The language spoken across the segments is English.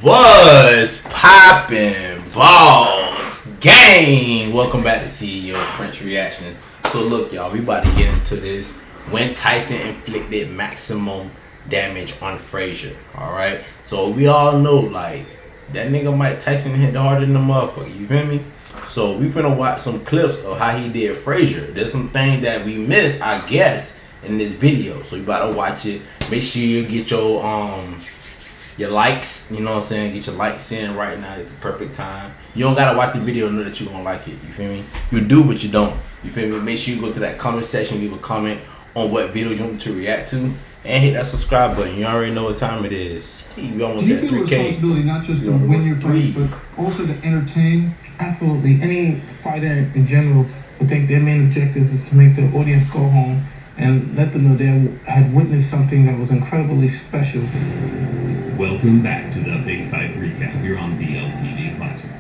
Was poppin' balls gang. Welcome back to CEO French Reactions. So look, y'all, we about to get into this. When Tyson inflicted maximum damage on Frazier. Alright? So we all know, like, that nigga Mike Tyson hit harder than the motherfucker. You feel me? So we finna watch some clips of how he did Frazier. There's some things that we missed, I guess, in this video. So you about to watch it. Make sure you get your likes, you know what I'm saying? Get your likes in right now. It's the perfect time. You don't gotta watch the video to know that you're gonna like it. You feel me? You do, but you don't. You feel me? Make sure you go to that comment section, leave a comment on what videos you want me to react to, and hit that subscribe button. You already know what time it is. Hey, we almost at 3K. Responsibility not just to win your fight, but also to entertain. Absolutely. Any fighter in general would think their main objective is to make the audience go home and let them know they had witnessed something that was incredibly special. Welcome back to the Big Fight Recap here on BLTV Classic.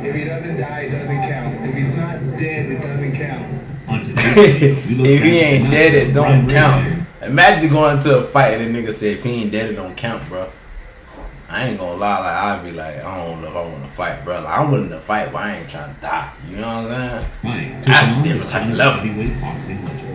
If he doesn't die, it doesn't count. If he's not dead, it doesn't count. On today's video, we look if he ain't dead, it don't count. Here. Imagine going to a fight and the nigga say, if he ain't dead, it don't count, bro. I ain't gonna lie, like, I'd be like, I don't know if I want to fight, bro. Like, I'm willing to fight, but I ain't trying to die. You know what I'm saying? Mike, that's a different type of level. Heavyweight boxing legend.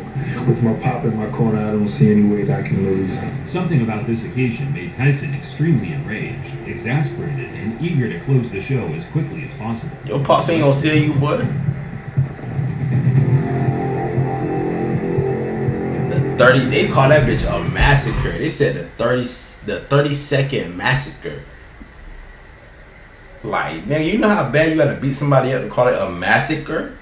With my pop in my corner, I don't see any way that I can lose. Something about this occasion made Tyson extremely enraged, exasperated, and eager to close the show as quickly as possible. Your pops ain't gonna sell you, boy. The 30, they call that bitch a massacre. They said the 30-second massacre. Like, man, you know how bad you gotta beat somebody up to call it a massacre?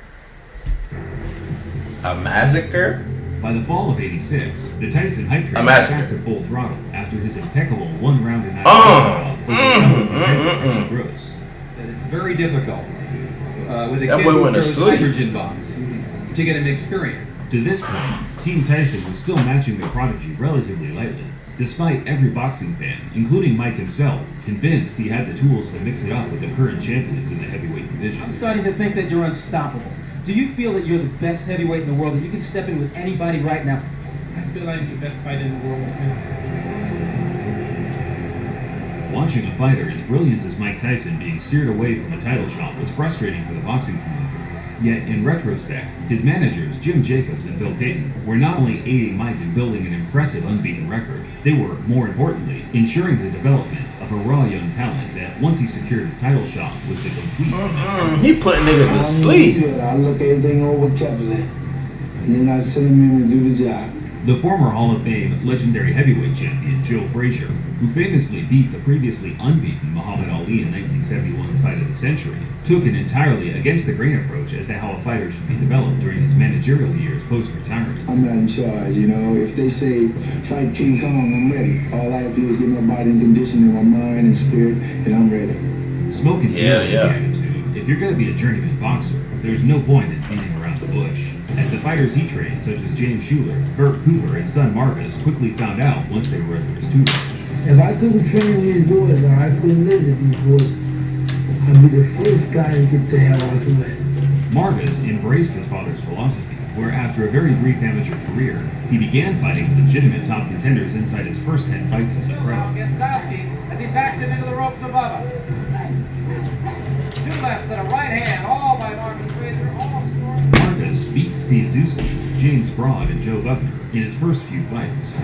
A massacre? By the fall of '86, the Tyson hype train was back to full throttle after his impeccable one-round and gross. It's very difficult with a that kid boy who went to throws sleep. hydrogen bombs to get an experience. To this point, Team Tyson was still matching the prodigy relatively lightly, despite every boxing fan, including Mike himself, convinced he had the tools to mix it up with the current champions in the heavyweight division. I'm starting to think that you're unstoppable. Do you feel that you're the best heavyweight in the world, that you can step in with anybody right now? I feel I'm the best fighter in the world. Watching a fighter as brilliant as Mike Tyson being steered away from a title shot was frustrating for the boxing community. Yet, in retrospect, his managers, Jim Jacobs and Bill Payton, were not only aiding Mike in building an impressive unbeaten record, they were, more importantly, ensuring the development of a raw young talent that, once he secured his title shot, was the complete... He put niggas to sleep. I look everything over carefully, and then I send him in to do the job. The former Hall of Fame legendary heavyweight champion, Joe Frazier, who famously beat the previously unbeaten Muhammad Ali in 1971's Fight of the Century, took an entirely against-the-grain approach as to how a fighter should be developed during his managerial years post-retirement. I'm not in charge, you know. If they say, fight King Kong, I'm ready. All I have to do is get my body in condition and my mind and spirit, and I'm ready. Smoke and chill the attitude. If you're going to be a journeyman boxer, there's no point in beating around the bush. As the fighters he trained, such as James Schuler, Burt Cooper, and son Marvis, quickly found out once they were under his tutelage. If I couldn't train these boys, or I couldn't live with these boys, I'd be the first guy to get the hell out of the way. Marvis embraced his father's philosophy, where after a very brief amateur career, he began fighting legitimate top contenders inside his first 10 fights as a pro. Getsowski as he backs him into the ropes above us. Two lefts and a right hand, all by Marvis Frazier, almost scored. Marvis beat Steve Zuski, James Broad, and Joe Buckner in his first few fights.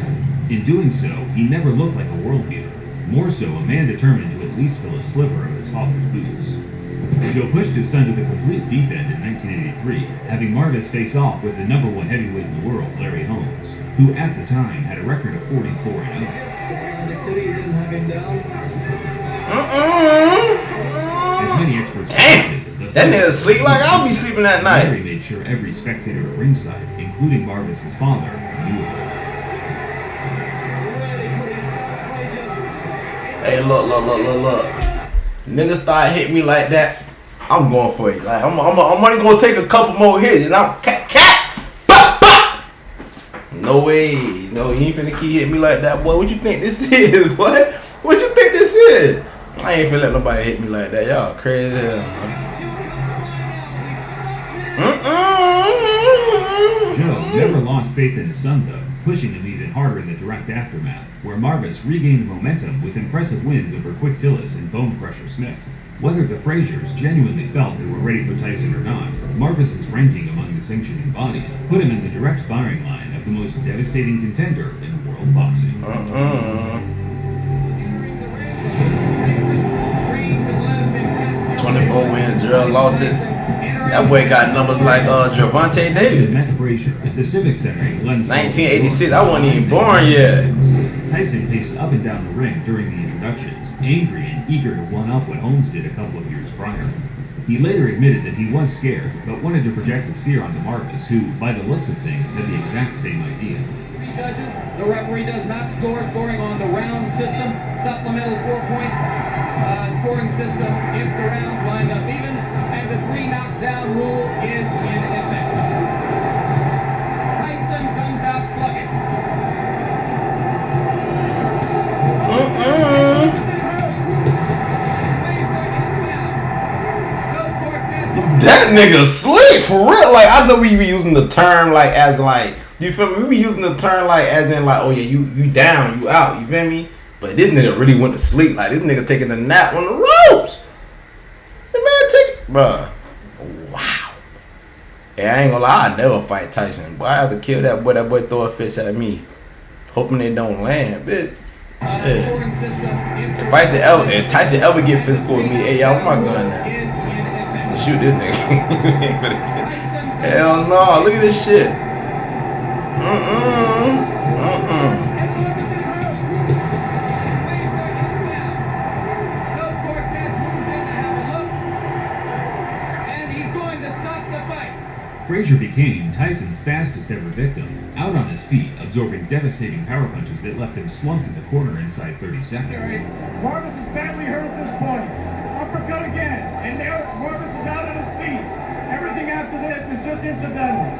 In doing so, he never looked like a world beater, more so a man determined to at least fill a sliver of his father's boots. Joe pushed his son to the complete deep end in 1983, having Marvis face off with the #1 heavyweight in the world, Larry Holmes, who at the time had a record of 44-0. As many experts predicted, that nigga sleep like I'll be sleeping that night. Larry made sure every spectator at ringside, including Marvis's father, knew of it. Hey, look. Niggas start hitting me like that, I'm going for it. Like, I'm only gonna take a couple more hits, and I'm cat, bop, bop. No way, no, you ain't finna keep hitting me like that, boy. What you think this is? What? What you think this is? I ain't finna let nobody hit me like that. Y'all crazy as hell, Joe never lost faith in his son, though, pushing him even harder in the direct aftermath, where Marvis regained momentum with impressive wins over Quick Tillis and Bone Crusher Smith. Whether the Fraziers genuinely felt they were ready for Tyson or not, Marvis's ranking among the sanctioning bodies put him in the direct firing line of the most devastating contender in world boxing. 24 wins, 0 losses. That boy got numbers like Gervonta Davis. Tyson met Frazier at the Civic Center in Glenville. 1986. I wasn't even born yet. Tyson paced up and down the ring during the introductions, angry and eager to one-up what Holmes did a couple of years prior. He later admitted that he was scared, but wanted to project his fear onto Marvis, who, by the looks of things, had the exact same idea. Three judges. The referee does not scoring on the round system, supplemental 4-point scoring system if the rounds lined up even, and the 3 knockdown rule is in effect. Tyson comes out slugging. That nigga sleep for real. Like, I thought we be using the term like as like, you feel me? We be using the term like as in like, oh yeah, you down, you out, you feel me? But this nigga really went to sleep. Like, this nigga taking a nap on the ropes. The man take, bruh. Wow. Yeah, I ain't gonna lie, I'd never fight Tyson. Boy, I have to kill that boy. That boy throw a fist at me, hoping they don't land, bitch. Shit. If Tyson ever get physical with me, hey y'all, where my gun at? Shoot this nigga. Hell no, look at this shit. Frazier became Tyson's fastest ever victim, out on his feet, absorbing devastating power punches that left him slumped in the corner inside 30 seconds. Marvis is badly hurt at this point. Uppercut again, and now Marvis is out on his feet. Everything after this is just incidental.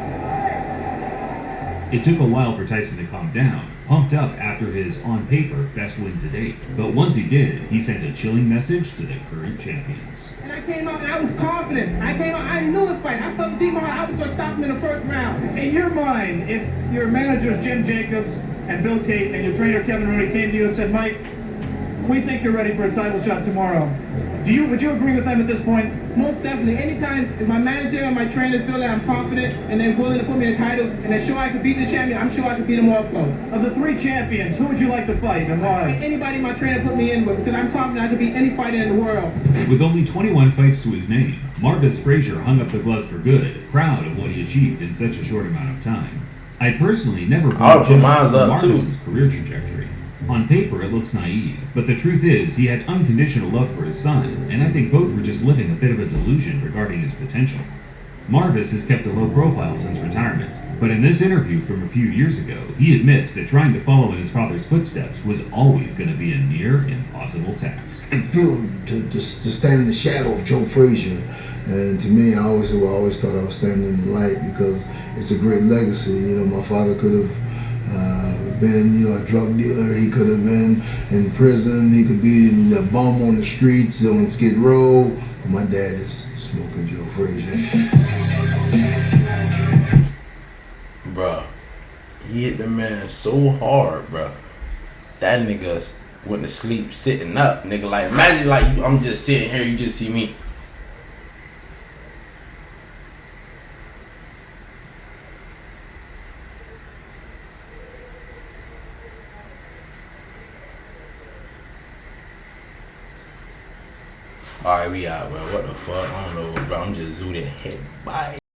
It took a while for Tyson to calm down, pumped up after his, on paper, best win to date. But once he did, he sent a chilling message to the current champions. And I came out and I was confident. I knew the fight. I told Demon I was going to stop him in the first round. In your mind, if your managers Jim Jacobs and Bill Cate and your trainer Kevin Rooney came to you and said, Mike, we think you're ready for a title shot tomorrow, would you agree with them at this point? Most definitely. Anytime if my manager and my trainer feel that I'm confident and they're willing to put me in a title and they're sure I could beat the champion, I'm sure I could beat them also. Of the 3 champions, who would you like to fight and why? Anybody my trainer put me in with, because I'm confident I could beat any fighter in the world. With only 21 fights to his name, Marvis Frazier hung up the gloves for good, proud of what he achieved in such a short amount of time. I personally never bought Marvis's career trajectory. On paper, it looks naive, but the truth is he had unconditional love for his son, and I think both were just living a bit of a delusion regarding his potential. Marvis has kept a low profile since retirement, but in this interview from a few years ago, he admits that trying to follow in his father's footsteps was always going to be a near impossible task. It feels to stand in the shadow of Joe Frazier, and to me, I always thought I was standing in the light because it's a great legacy. You know, my father could have been, a drug dealer. He could have been in prison. He could be a bum on the streets on Skid Row. My dad is smoking Joe Frazier. Bruh, he hit the man so hard, bruh. That nigga went to sleep sitting up, nigga. Like, imagine like I'm just sitting here, you just see me. Alright, we out, bro. What the fuck? I don't know, bro. I'm just zooted in. Bye.